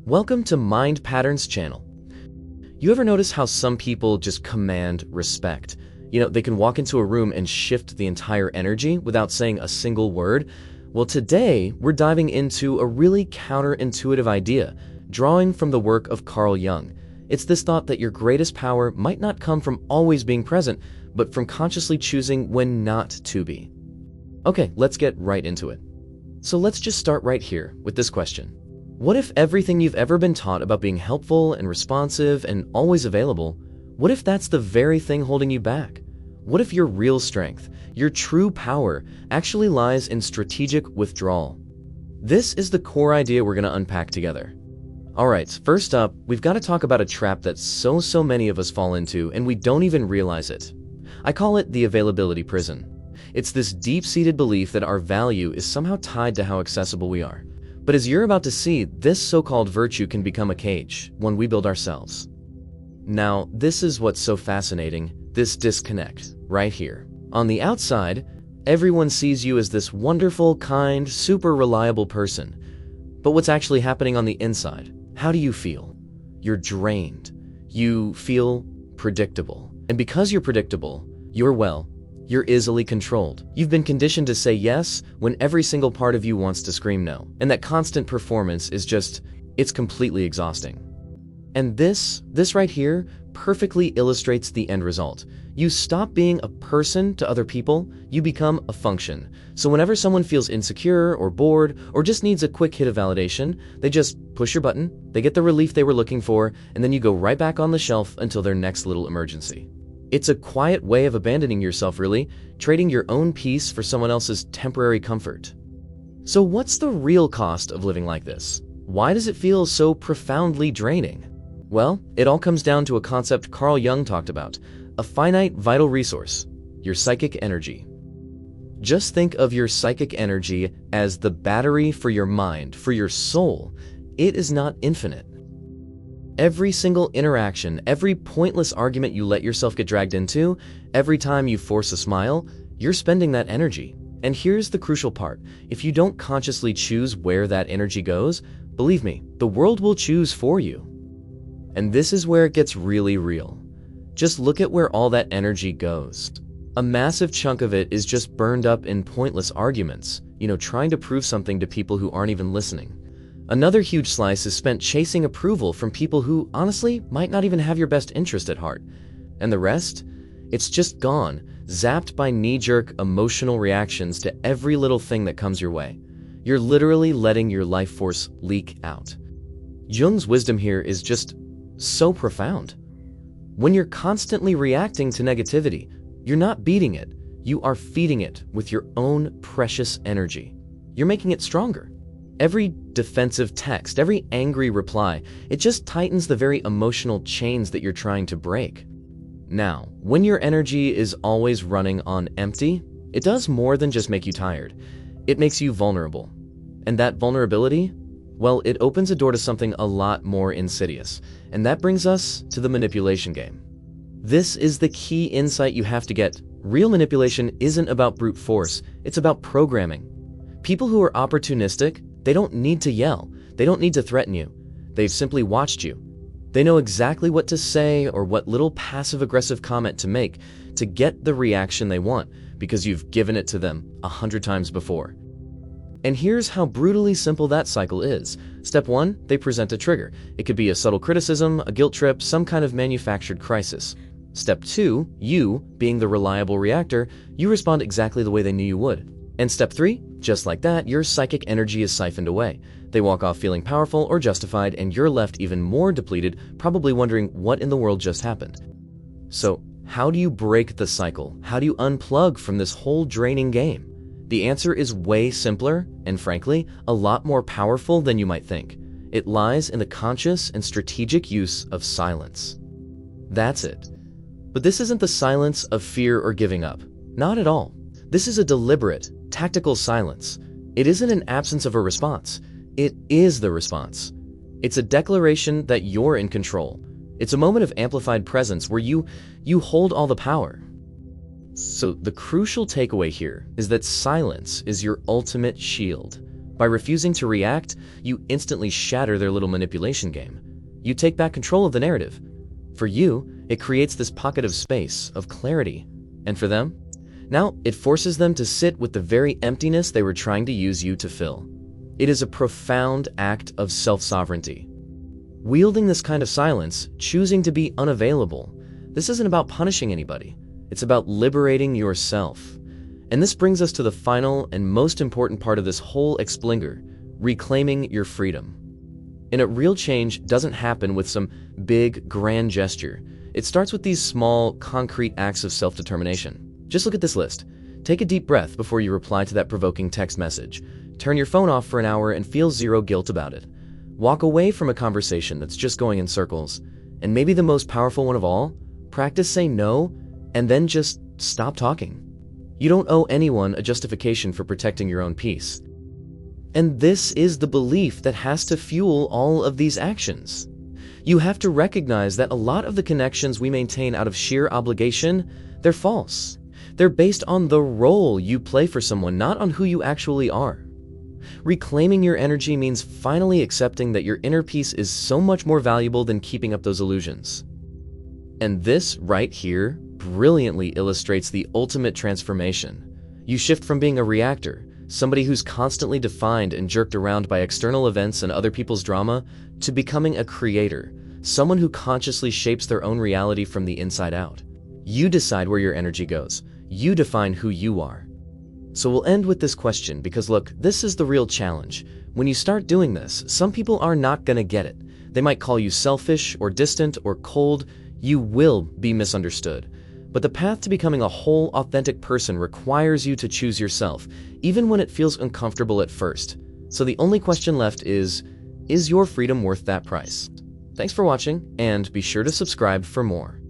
Welcome to Mind Patterns channel. You ever notice how some people just command respect? They can walk into a room and shift the entire energy without saying a single word. Well, today we're diving into a really counterintuitive idea, drawing from the work of Carl Jung. It's this thought that your greatest power might not come from always being present, but from consciously choosing when not to be. Okay, let's get right into it. So let's just start right here with this question. What if everything you've ever been taught about being helpful and responsive and always available, what if that's the very thing holding you back? What if your real strength, your true power, actually lies in strategic withdrawal? This is the core idea we're going to unpack together. Alright, first up, we've got to talk about a trap that so many of us fall into and we don't even realize it. I call it the availability prison. It's this deep-seated belief that our value is somehow tied to how accessible we are. But as you're about to see, this so-called virtue can become a cage, one we build ourselves. Now, this is what's so fascinating, this disconnect, right here. On the outside, everyone sees you as this wonderful, kind, super reliable person. But what's actually happening on the inside? How do you feel? You're drained. You feel predictable. And because you're predictable, you're easily controlled. You've been conditioned to say yes when every single part of you wants to scream no. And that constant performance is it's completely exhausting. And this right here perfectly illustrates the end result. You stop being a person to other people, you become a function. So whenever someone feels insecure or bored or just needs a quick hit of validation, they just push your button, they get the relief they were looking for, and then you go right back on the shelf until their next little emergency. It's a quiet way of abandoning yourself, really, trading your own peace for someone else's temporary comfort. So what's the real cost of living like this? Why does it feel so profoundly draining? Well, it all comes down to a concept Carl Jung talked about, a finite vital resource, your psychic energy. Just think of your psychic energy as the battery for your mind, for your soul. It is not infinite. Every single interaction, every pointless argument you let yourself get dragged into, every time you force a smile, you're spending that energy. And here's the crucial part. If you don't consciously choose where that energy goes, believe me, the world will choose for you. And this is where it gets really real. Just look at where all that energy goes. A massive chunk of it is just burned up in pointless arguments, trying to prove something to people who aren't even listening. Another huge slice is spent chasing approval from people who, honestly, might not even have your best interest at heart. And the rest? It's just gone, zapped by knee-jerk emotional reactions to every little thing that comes your way. You're literally letting your life force leak out. Jung's wisdom here is just so profound. When you're constantly reacting to negativity, you're not beating it, you are feeding it with your own precious energy. You're making it stronger. Every defensive text, every angry reply, it just tightens the very emotional chains that you're trying to break. Now, when your energy is always running on empty, it does more than just make you tired. It makes you vulnerable. And that vulnerability, well, it opens a door to something a lot more insidious. And that brings us to the manipulation game. This is the key insight you have to get. Real manipulation isn't about brute force, it's about programming. People who are opportunistic, they don't need to yell. They don't need to threaten you. They've simply watched you. They know exactly what to say or what little passive-aggressive comment to make to get the reaction they want because you've given it to them 100 times before. And here's how brutally simple that cycle is. Step 1, they present a trigger. It could be a subtle criticism, a guilt trip, some kind of manufactured crisis. Step 2, you, being the reliable reactor, you respond exactly the way they knew you would. And step 3, just like that, your psychic energy is siphoned away. They walk off feeling powerful or justified, and you're left even more depleted, probably wondering what in the world just happened. So, how do you break the cycle? How do you unplug from this whole draining game? The answer is way simpler, and frankly, a lot more powerful than you might think. It lies in the conscious and strategic use of silence. That's it. But this isn't the silence of fear or giving up. Not at all. This is a deliberate, tactical silence. It isn't an absence of a response. It is the response. It's a declaration that you're in control. It's a moment of amplified presence where you hold all the power. So the crucial takeaway here is that silence is your ultimate shield. By refusing to react, you instantly shatter their little manipulation game. You take back control of the narrative. For you, it creates this pocket of space, of clarity. And for them? Now, it forces them to sit with the very emptiness they were trying to use you to fill. It is a profound act of self-sovereignty. Wielding this kind of silence, choosing to be unavailable, this isn't about punishing anybody. It's about liberating yourself. And this brings us to the final and most important part of this whole explinger, reclaiming your freedom. And a real change doesn't happen with some big, grand gesture. It starts with these small, concrete acts of self-determination. Just look at this list. Take a deep breath before you reply to that provoking text message. Turn your phone off for an hour and feel zero guilt about it. Walk away from a conversation that's just going in circles. And maybe the most powerful one of all, practice saying no and then just stop talking. You don't owe anyone a justification for protecting your own peace. And this is the belief that has to fuel all of these actions. You have to recognize that a lot of the connections we maintain out of sheer obligation, they're false. They're based on the role you play for someone, not on who you actually are. Reclaiming your energy means finally accepting that your inner peace is so much more valuable than keeping up those illusions. And this right here brilliantly illustrates the ultimate transformation. You shift from being a reactor, somebody who's constantly defined and jerked around by external events and other people's drama, to becoming a creator, someone who consciously shapes their own reality from the inside out. You decide where your energy goes. You define who you are. So we'll end with this question because look, this is the real challenge. When you start doing this, some people are not gonna get it. They might call you selfish or distant or cold. You will be misunderstood. But the path to becoming a whole, authentic person requires you to choose yourself, even when it feels uncomfortable at first. So the only question left is your freedom worth that price? Thanks for watching, and be sure to subscribe for more.